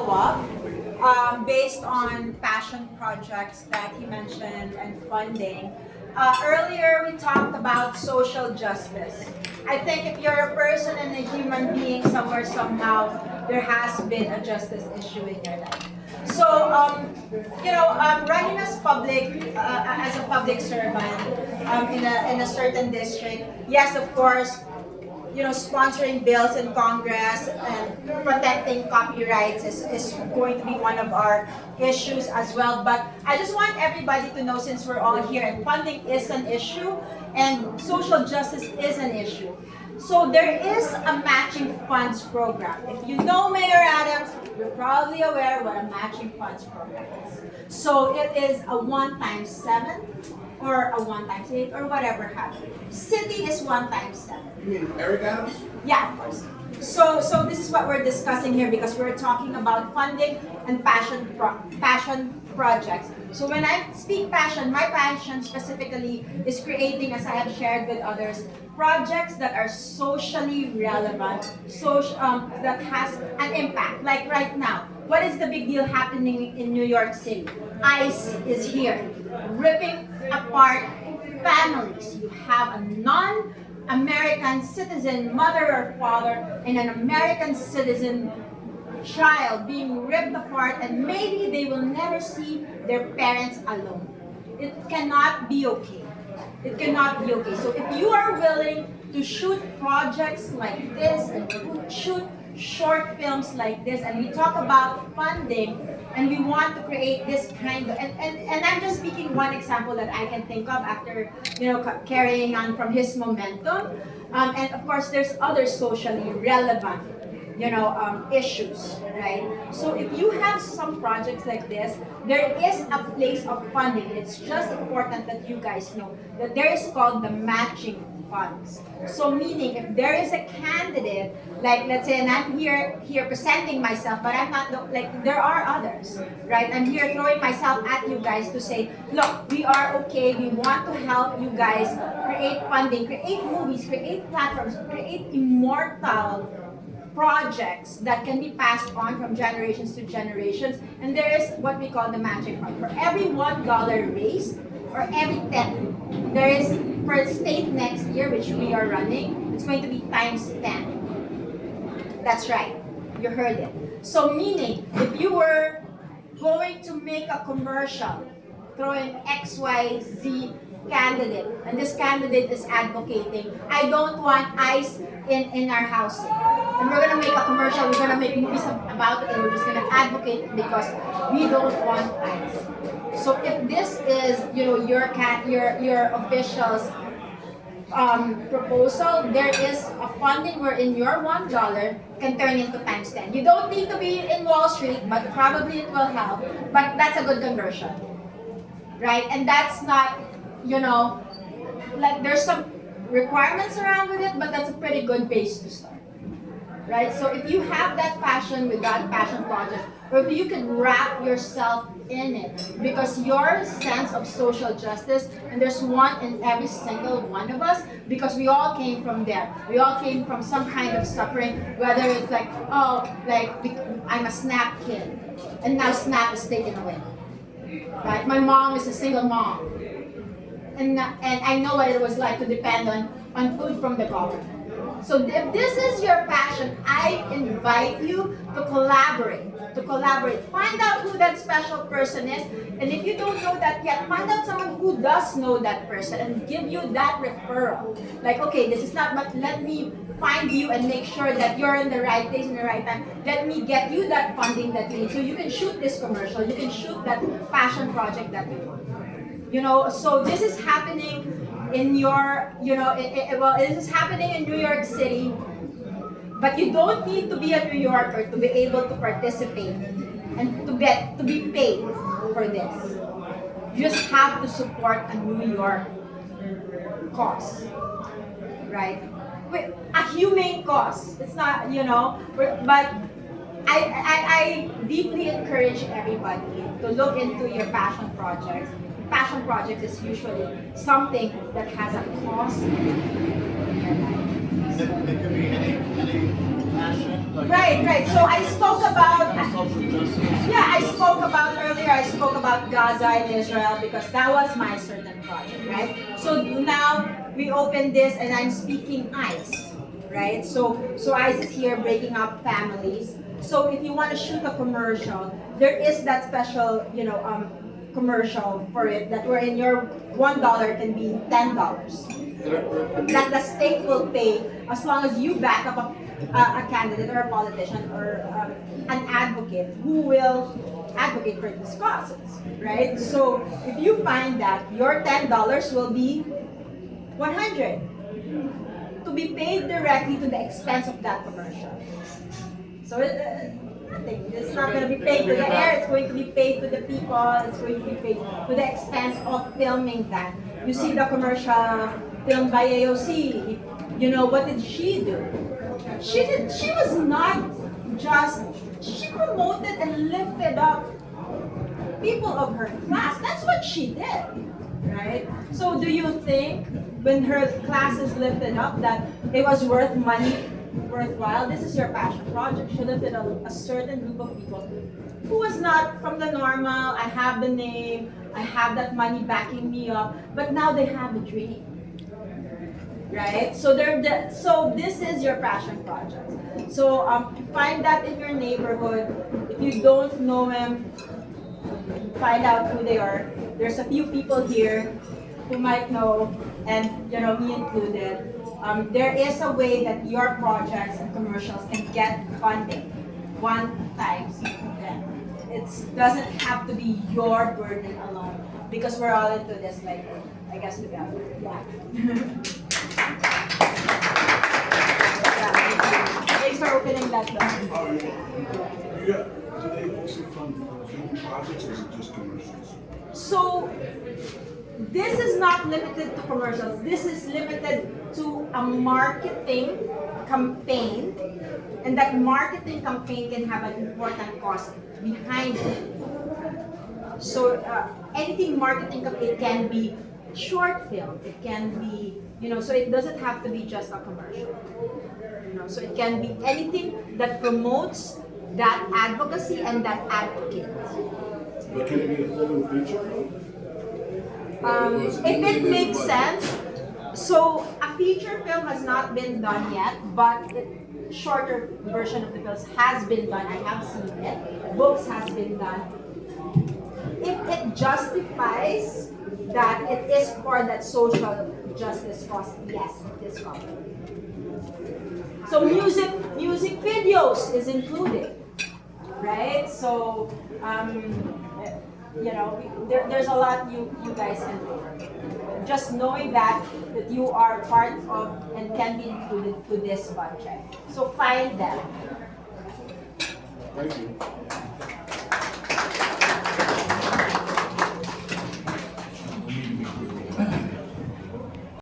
up based on passion projects that he mentioned and funding. Earlier, we talked about social justice. I think if you're a person and a human being somewhere, somehow, there has been a justice issue in your life. So, running as a public servant in a certain district, yes, of course, sponsoring bills in Congress and protecting copyrights is going to be one of our issues as well. But I just want everybody to know, since we're all here, and funding is an issue and social justice is an issue. So there is a matching funds program. If you know Mayor Adams, you're probably aware what a matching funds program is. So it is a 1 times 7 or a 1 times 8 or whatever happens. City is 1 times 7. You mean Eric Adams? Yeah, of course. So this is what we're discussing here because we're talking about funding and passion projects. So when I speak passion, my passion specifically is creating, as I have shared with others, projects that are socially relevant, that has an impact. Like right now, what is the big deal happening in New York City? ICE is here, ripping apart families. You have a non-American citizen mother or father and an American citizen child being ripped apart, and maybe they will never see their parents alone. It cannot be okay. It cannot be okay. So if you are willing to shoot projects like this and shoot short films like this, and we talk about funding, and we want to create this kind of, and I'm just speaking one example that I can think of after carrying on from his momentum, and of course there's other socially relevant issues, right? So if you have some projects like this, there is a place of funding. It's just important that you guys know that there is called the matching funds. So meaning if there is a candidate, like let's say, and I'm here presenting myself, but I'm not, like there are others, right? I'm here throwing myself at you guys to say, look, we are okay, we want to help you guys create funding, create movies, create platforms, create immortal projects that can be passed on from generations to generations. And there is what we call the magic fund. For every $1 raised, or every 10, there is, for state next year, which we are running, it's going to be times 10. That's right, you heard it. So meaning, if you were going to make a commercial, throwing XYZ candidate, and this candidate is advocating, I don't want ICE in our housing. And we're gonna make a commercial, we're gonna make movies about it, and we're just gonna advocate it because we don't want ICE. So if this is, your official's proposal, there is a funding wherein your $1 can turn into times 10. You don't need to be in Wall Street, but probably it will help. But that's a good conversion, right? And that's not, like there's some requirements around with it, but that's a pretty good base to start, right? So if you have that passion with that passion project, or if you can wrap yourself in it, because your sense of social justice, and there's one in every single one of us, because we all came from there. We all came from some kind of suffering, whether it's like, I'm a SNAP kid, and now SNAP is taken away, right? My mom is a single mom. And I know what it was like to depend on food from the government. So if this is your passion, I invite you to collaborate. Find out who that special person is. And if you don't know that yet, find out someone who does know that person and give you that referral. Like, okay, this is not, but let me find you and make sure that you're in the right place in the right time. Let me get you that funding that you need. So you can shoot this commercial, you can shoot that passion project that you want. So this is happening in your, this is happening in New York City, but you don't need to be a New Yorker to be able to participate and to be paid for this. You just have to support a New York cause, right? A humane cause. It's not, but I deeply encourage everybody to look into your passion projects. Passion project is usually something that has a cause in your life. It could be any passion. Like Right. So I spoke about social Yeah, I spoke about Gaza and Israel because that was my certain project, right? So now we open this and I'm speaking ICE, right? So ICE is here breaking up families. So if you want to shoot a commercial, there is that special, commercial for it that wherein your $1 can be $10 that the state will pay as long as you back up a candidate or a politician or an advocate who will advocate for these causes, right? So if you find that your $10 will be 100 to be paid directly to the expense of that commercial. So nothing. It's not going to be paid to the air. It's going to be paid to the people. It's going to be paid to the expense of filming that. You see the commercial filmed by AOC. You know, what did she do? She was not just, she promoted and lifted up people of her class. That's what she did, right? So do you think when her class is lifted up that it was worthwhile? This is your passion project. She lifted up a certain group of people who was not from the normal, I have the name, I have that money backing me up, but now they have a dream. Right? So so this is your passion project. So find that in your neighborhood. If you don't know them, find out who they are. There's a few people here who might know, and me included. There is a way that your projects and commercials can get funding one time. It doesn't have to be your burden alone because we're all into this, like, I guess together. Yeah. Thanks for opening that door. Do they also fund film projects or is it just commercials? So this is not limited to commercials. This is limited to a marketing campaign, and that marketing campaign can have an important cost behind it. So anything marketing campaign can be short film. It can be, so it doesn't have to be just a commercial. So it can be anything that promotes that advocacy and that advocate. But can it be a full feature film? If it makes sense. So a feature film has not been done yet, but a shorter version of the films has been done. I have seen it. Books has been done. If it justifies that it is for that social justice cause, yes, it is covered. So music videos is included, right? So there's a lot you guys can do. Just knowing that you are part of and can be included to this budget. So find them. Thank you.